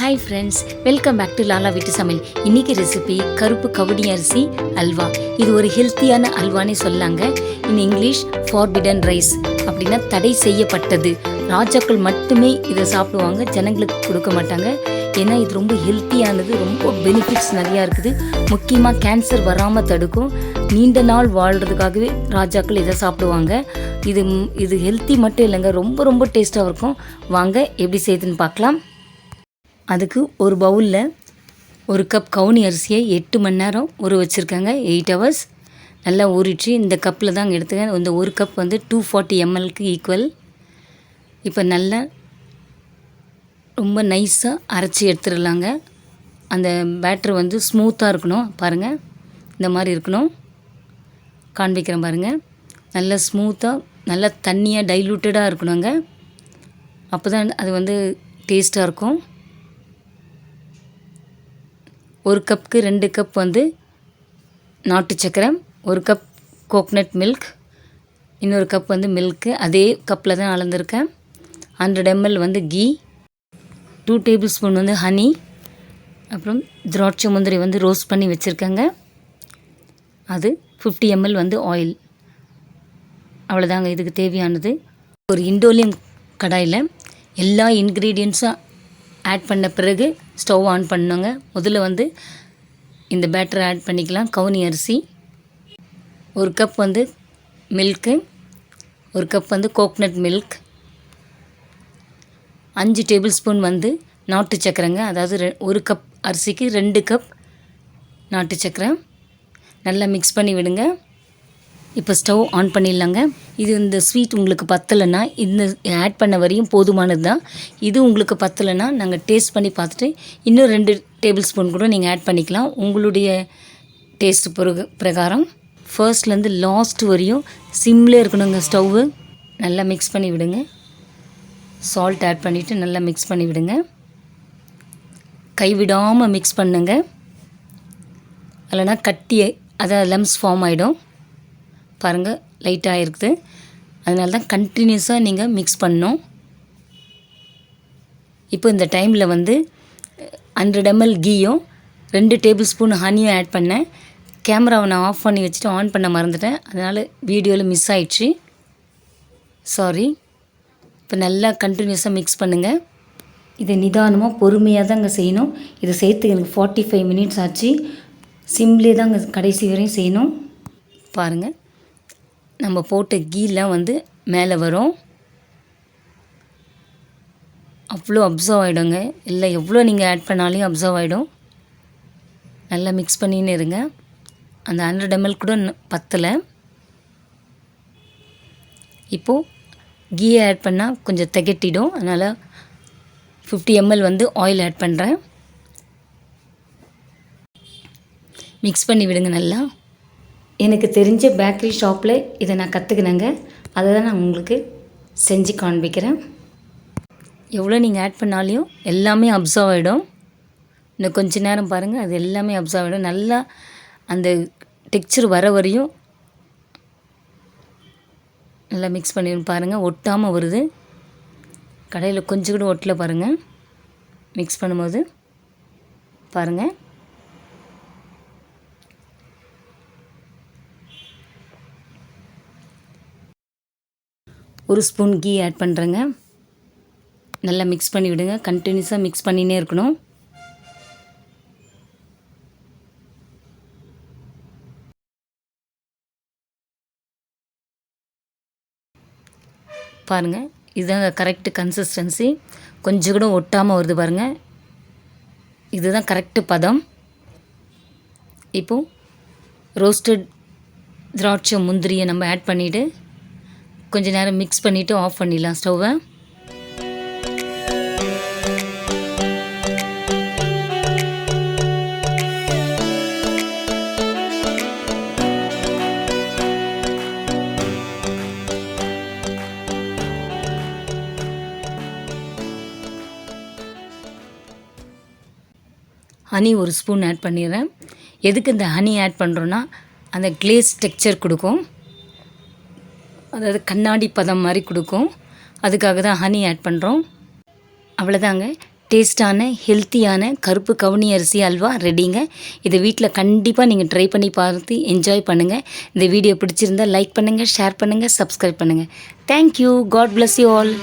Hi friends, welcome back to Lala வீட்டு சமையல். இன்றைக்கி ரெசிபி கருப்பு கவுனி அரிசி அல்வா. இது ஒரு ஹெல்த்தியான அல்வானே சொல்லாங்க. இன் இங்கிலீஷ் ஃபார்பிடன் ரைஸ் அப்படின்னா தடை செய்யப்பட்டது. ராஜாக்கள் மட்டுமே இதை சாப்பிடுவாங்க, ஜனங்களுக்கு கொடுக்க மாட்டாங்க. ஏன்னா இது ரொம்ப ஹெல்த்தியானது, ரொம்ப பெனிஃபிட்ஸ் நிறையா இருக்குது. முக்கியமாக கேன்சர் வராமல் தடுக்கும். நீண்ட நாள் வாழ்கிறதுக்காகவே ராஜாக்கள் இதை சாப்பிடுவாங்க. இது ஹெல்த்தி மட்டும் இல்லைங்க, ரொம்ப ரொம்ப டேஸ்ட்டாக இருக்கும். வாங்க எப்படி செய்யுதுன்னு பார்க்கலாம். அதுக்கு ஒரு பவுலில் ஒரு கப் கவுனி அரிசியை 8 மணி நேரம் ஊற வச்சுருக்காங்க. 8 hours நல்லா ஊறிச்சு. இந்த கப்பில் தாங்க எடுத்துக்கேன். இந்த ஒரு கப் வந்து 240 mlக்கு ஈக்குவல். இப்போ நல்லா ரொம்ப நைஸாக அரைச்சி எடுத்துடலாங்க. அந்த பேட்டர் வந்து ஸ்மூத்தாக இருக்கணும். பாருங்கள், இந்த மாதிரி இருக்கணும். காண்பிக்கிறேன் பாருங்கள். நல்லா ஸ்மூத்தாக, நல்லா தண்ணியாக டைலூட்டடாக இருக்கணுங்க. அப்போ தான் அது வந்து டேஸ்ட்டாக இருக்கும். ஒரு கப்புக்கு 2 கப் வந்து நாட்டு சக்கரை, ஒரு கப் கோக்னட் மில்க், இன்னொரு கப் வந்து மில்க்கு. அதே கப்பில் தான் அளந்துருக்கேன். 100 ml வந்து கீ, 2 tablespoon வந்து ஹனி, அப்புறம் திராட்சை முந்திரி வந்து ரோஸ்ட் பண்ணி வச்சுருக்கேங்க. அது 50 ml வந்து ஆயில். அவ்வளோதாங்க இதுக்கு தேவையானது. ஒரு இண்டோலியம் கடாயில் எல்லா இன்க்ரீடியன்ஸும் ஆட் பண்ண பிறகு ஸ்டவ் ஆன் பண்ணுங்க. முதல்ல வந்து இந்த பேட்டரை ஆட் பண்ணிக்கலாம். கவுனி அரிசி, ஒரு கப் வந்து மில்க்கு, ஒரு கப் வந்து கோக்னட் மில்க், 5 tablespoon வந்து நாட்டு சக்கரைங்க. அதாவது ஒரு கப் அரிசிக்கு 2 கப் நாட்டு சக்கரை. நல்லா மிக்ஸ் பண்ணி விடுங்க. இப்போ ஸ்டவ் ஆன் பண்ணிடலாங்க. இந்த ஸ்வீட் உங்களுக்கு பத்தலைன்னா இந்த ஆட் பண்ண வரையும் போதுமானது தான். இது உங்களுக்கு பத்தலைன்னா நாங்கள் டேஸ்ட் பண்ணி பார்த்துட்டு இன்னும் 2 tablespoon கூட நீங்கள் ஆட் பண்ணிக்கலாம், உங்களுடைய டேஸ்ட் பிரகாரம். ஃபர்ஸ்ட்லேருந்து லாஸ்ட் வரையும் சிம்லேயே இருக்கணுங்க ஸ்டவ்வு. நல்லா மிக்ஸ் பண்ணி விடுங்க. சால்ட் ஆட் பண்ணிவிட்டு நல்லா மிக்ஸ் பண்ணி விடுங்க. கைவிடாமல் மிக்ஸ் பண்ணுங்க, இல்லைனா கட்டி அதாவது லம்ஸ் ஃபார்ம் ஆகிடும். பாருங்கள், லைட்டாக இருக்குது. அதனால தான் கண்டினியூஸாக நீங்கள் மிக்ஸ் பண்ணணும். இப்போ இந்த டைமில் வந்து 100 ml கீயும் 2 tablespoon ஹனியும் ஆட் பண்ணேன். கேமராவை நான் ஆஃப் பண்ணி வச்சுட்டு ஆன் பண்ண மறந்துட்டேன். அதனால் வீடியோவில் மிஸ் ஆயிடுச்சு, சாரி. இப்போ நல்லா கண்டினியூஸாக மிக்ஸ் பண்ணுங்கள். இதை நிதானமாக பொறுமையாக தாங்க செய்யணும். இதை செய்யறதுக்கு எனக்கு 45 minutes ஆச்சு. சிம்லே தாங்க கடைசி வரையும் செய்யணும். பாருங்கள், நம்ம போட்ட கீலாம் வந்து மேலே வரும். அவ்வளோ அப்சர்வ் ஆகிடுங்க. இல்லை எவ்வளோ நீங்கள் ஆட் பண்ணாலையும் அப்சர்வ் ஆகிடும். நல்லா மிக்ஸ் பண்ணின்னு இருங்க. அந்த 100 ml கூட பத்தலை. இப்போது கீயை ஆட் பண்ணால் கொஞ்சம் திகட்டிடும். அதனால் 50 ml வந்து ஆயில் ஆட் பண்ணுறேன். மிக்ஸ் பண்ணி விடுங்க நல்லா. எனக்கு தெரிஞ்ச பேக்கரி ஷாப்பில் இதை நான் கற்றுக்கினேங்க. அதை தான் நான் உங்களுக்கு செஞ்சு காண்பிக்கிறேன். எவ்வளோ நீங்கள் ஆட் பண்ணாலையும் எல்லாமே அப்சர்வ் ஆகிடும். இன்னும் கொஞ்சம் நேரம் பாருங்கள், அது எல்லாமே அப்சர்வ் ஆகிடும். நல்லா அந்த டெக்ஸ்சர் வர வரையும் நல்லா மிக்ஸ் பண்ணி பாருங்கள். ஒட்டாமல் வருது. கடையில் கொஞ்சம் கூட ஒட்டலை பாருங்கள். மிக்ஸ் பண்ணும்போது பாருங்கள். ஒரு ஸ்பூன் கீ ஆட் பண்ணுறேங்க. நல்லா மிக்ஸ் பண்ணி விடுங்க. கண்டினியூஸாக மிக்ஸ் பண்ணினே இருக்கணும். பாருங்கள், இதுதான் கரெக்டு கன்சிஸ்டன்சி. கொஞ்சம் கூட ஒட்டாமல் வருது பாருங்கள். இதுதான் கரெக்டு பதம். இப்போது ரோஸ்டட் திராட்சை முந்திரியை நம்ம ஆட் பண்ணிவிட்டு கொஞ்ச நேரம் மிக்ஸ் பண்ணிவிட்டு ஆஃப் பண்ணிடலாம் ஸ்டவ்வை. ஹனி ஒரு ஸ்பூன் ஆட் பண்ணிடுறேன். எதுக்கு இந்த ஹனி ஆட் பண்ணுறோன்னா அந்த கிளேஸ் டெக்ஸ்சர் கொடுக்கும். அதாவது கண்ணாடி பதம் மாதிரி கொடுக்கும். அதுக்காக தான் ஹனி ஆட் பண்ணுறோம். அவ்வளோதாங்க. டேஸ்டான ஹெல்த்தியான கருப்பு கவுனி அரிசி அல்வா ரெடிங்க. இதை வீட்டில் கண்டிப்பாக நீங்கள் ட்ரை பண்ணி பார்த்து என்ஜாய் பண்ணுங்கள். இந்த வீடியோ பிடிச்சிருந்தால் லைக் பண்ணுங்கள், ஷேர் பண்ணுங்கள், சப்ஸ்கிரைப் பண்ணுங்கள். Thank you. God bless you all.